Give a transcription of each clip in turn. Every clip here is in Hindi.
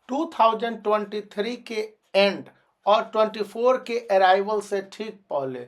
2023 के एंड और 24 के अराइवल से ठीक पहले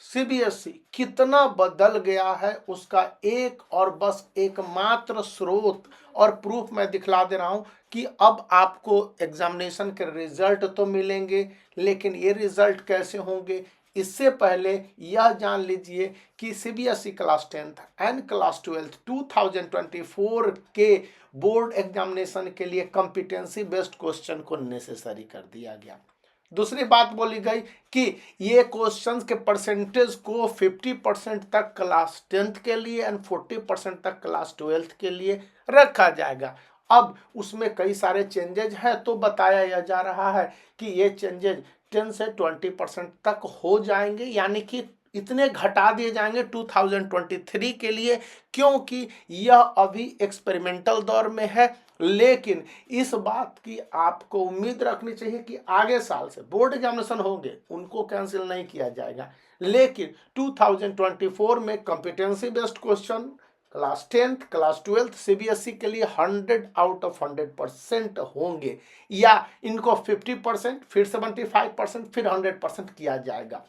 सीबीएसई कितना बदल गया है उसका एक और बस एकमात्र स्रोत और प्रूफ मैं दिखला दे रहा हूं कि अब आपको एग्जामिनेशन के रिजल्ट तो मिलेंगे, लेकिन ये रिजल्ट कैसे होंगे इससे पहले यह जान लीजिए कि CBSE class 10th and class 12th 2024 के बोर्ड एग्जामिनेशन के लिए कॉम्पिटेंसी बेस्ड क्वेश्चन को नेसेसरी कर दिया गया। दूसरी बात बोली गई कि ये क्वेश्चंस के परसेंटेज को 50% तक क्लास 10th के लिए एंड 40% तक क्लास 12th के लिए रखा जाएगा। अब उसमें कई सारे चेंजेज हैं तो बताया जा रहा है कि ये चेंजेज 10 से 20% तक हो जाएंगे, यानी कि इतने घटा दिए जाएंगे 2023 के लिए, क्योंकि यह अभी एक्सपेरिमेंटल दौर में है। लेकिन इस बात की आपको उम्मीद रखनी चाहिए कि आगे साल से बोर्ड एग्जामिनेशन होंगे उनको कैंसिल नहीं किया जाएगा, लेकिन 2024 में competency based question class 10th class 12th CBSE के लिए 100 आउट ऑफ 100% होंगे, या इनको 50% फिर 75% फिर 100% किया जाएगा।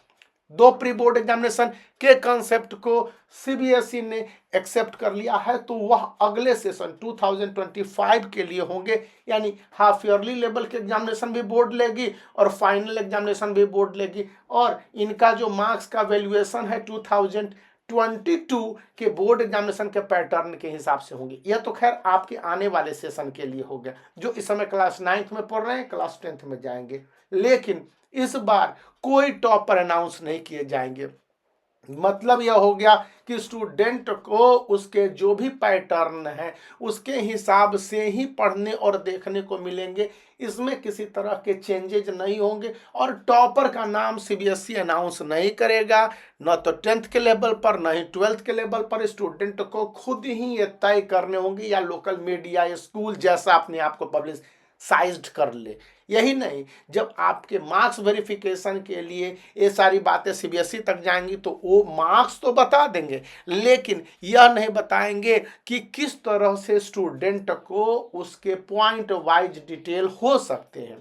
दो प्री बोर्ड एग्जामिनेशन के कंसेप्ट को सीबीएसई ने एक्सेप्ट कर लिया है तो वह अगले सेशन 2025 के लिए होंगे, यानी हाफ ईयरली लेवल के एग्जामिनेशन भी बोर्ड लेगी और फाइनल एग्जामिनेशन भी बोर्ड लेगी, और इनका जो मार्क्स का वैल्यूएशन है 2022 के बोर्ड एग्जामिनेशन के पैटर्न के हिसाब से होंगे। यह तो खैर आपके आने वाले सेशन के लिए हो गया, जो इस समय क्लास 9th में पढ़ रहे हैं क्लास 10th में जाएंगे। लेकिन इस बार कोई टॉपर अनाउंस नहीं किए जाएंगे। मतलब यह हो गया कि स्टूडेंट को उसके जो भी पैटर्न है उसके हिसाब से ही पढ़ने और देखने को मिलेंगे, इसमें किसी तरह के चेंजेज नहीं होंगे, और टॉपर का नाम सीबीएसई अनाउंस नहीं करेगा, न तो 10th के लेवल पर न ही 12th के लेवल पर। स्टूडेंट को खुद ही ये तय करने होंगे या लोकल मीडिया या स्कूल जैसा अपने आप को पब्लिश साइज्ड कर ले। यही नहीं, जब आपके मार्क्स वेरिफिकेशन के लिए ये सारी बातें सीबीएसई तक जाएंगी तो वो मार्क्स तो बता देंगे, लेकिन यह नहीं बताएंगे कि किस तरह से स्टूडेंट को उसके पॉइंट वाइज डिटेल हो सकते हैं।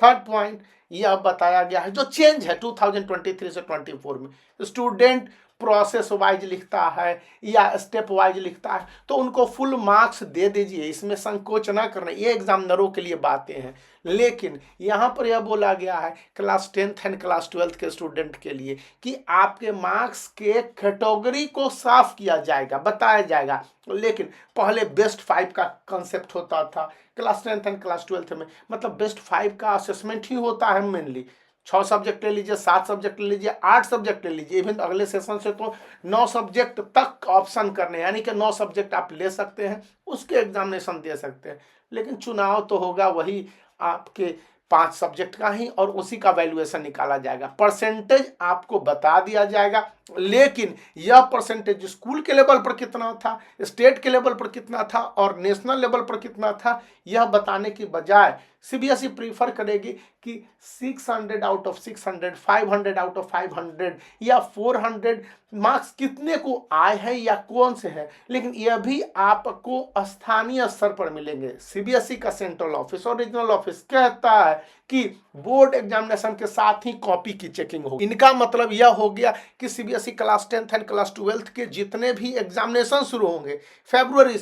थर्ड पॉइंट यह बताया गया है जो चेंज है 2023 से 24 में, स्टूडेंट प्रोसेस वाइज लिखता है या स्टेप वाइज लिखता है तो उनको फुल मार्क्स दे दीजिए, इसमें संकोच ना करना, ये एग्जामिनरों के लिए बातें हैं। लेकिन यहाँ पर यह बोला गया है class 10th and class 12th के स्टूडेंट के लिए कि आपके मार्क्स के कैटेगरी को साफ किया जाएगा, बताया जाएगा। लेकिन पहले बेस्ट 5 का कंसेप्ट होता था class 10th and class 12th में, मतलब बेस्ट 5 का असेसमेंट ही होता है मेनली। 6 सब्जेक्ट ले लीजिए, 7 सब्जेक्ट ले लीजिए, 8 सब्जेक्ट ले लीजिए, इवन अगले सेशन से तो 9 सब्जेक्ट तक ऑप्शन करने, यानी कि 9 सब्जेक्ट आप ले सकते हैं, उसके एग्जामिनेशन दे सकते हैं। लेकिन चुनाव तो होगा वही आपके 5 सब्जेक्ट का ही, और उसी का वैल्यूएशन निकाला जाएगा, परसेंटेज आपको बता दिया जाएगा। लेकिन यह परसेंटेज स्कूल के लेवल पर कितना था, स्टेट के लेवल पर कितना था और नेशनल लेवल पर कितना था, यह बताने की बजाय सीबीएसई प्रीफर करेगी कि 600 आउट ऑफ 600, 500 आउट ऑफ 500 या 400 मार्क्स कितने को आए हैं या कौन से हैं, लेकिन यह भी आपको स्थानीय स्तर पर मिलेंगे। सीबीएसई का सेंट्रल ऑफिस और रीजनल ऑफिस कहता है कि बोर्ड एग्जामिनेशन के साथ ही कॉपी की चेकिंग होगी। इनका मतलब यह हो गया कि CBSE class 10th and class 12th के जितने भी एग्जामिनेशन शुरू होंगे फरवरी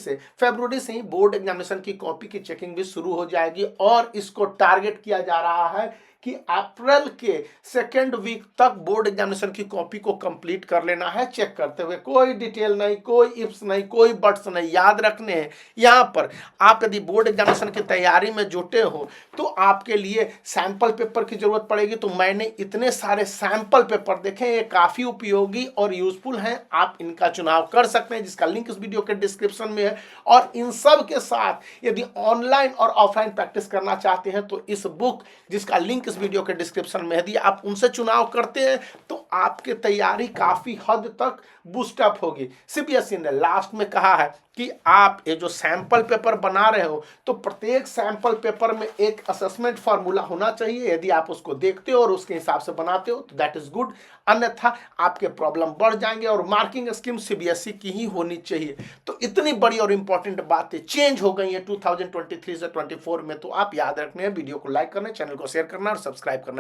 से ही बोर्ड एग्जामिनेशन की कॉपी की चेकिंग भी शुरू हो जाएगी, और इसको टारगेट किया जा रहा है कि अप्रैल के 2nd वीक तक बोर्ड एग्जामिनेशन की कॉपी को कंप्लीट कर लेना है चेक करते हुए। कोई डिटेल नहीं, कोई इफ्स नहीं, कोई बट्स नहीं, याद रखने हैं। यहाँ पर आप यदि बोर्ड एग्जामिनेशन की तैयारी में जुटे हो तो आपके लिए सैंपल पेपर की जरूरत पड़ेगी। तो मैंने इतने सारे सैंपल पेपर देखे, ये काफ़ी उपयोगी और यूजफुल हैं, आप इनका चुनाव कर सकते हैं, जिसका लिंक इस वीडियो के डिस्क्रिप्शन में है। और इन सब के साथ यदि ऑनलाइन और ऑफलाइन प्रैक्टिस करना चाहते हैं तो इस बुक जिसका लिंक इस वीडियो के डिस्क्रिप्शन में है, यदि आप उनसे चुनाव करते हैं तो आपकी तैयारी काफी हद तक बूस्टअप होगी। सीबीएसई ने लास्ट में कहा है कि आप ये जो सैंपल पेपर बना रहे हो तो प्रत्येक सैंपल पेपर में एक असेसमेंट फार्मूला होना चाहिए। यदि आप उसको देखते हो और उसके हिसाब से बनाते हो तो दैट इज गुड, अन्यथा आपके प्रॉब्लम बढ़ जाएंगे। और मार्किंग स्कीम सीबीएसई की ही होनी चाहिए। तो इतनी बड़ी और इंपॉर्टेंट बातें चेंज हो गई है 2023 से 24 में, तो आप याद रखने, वीडियो को लाइक करना, चैनल को शेयर करना और सब्सक्राइब करना।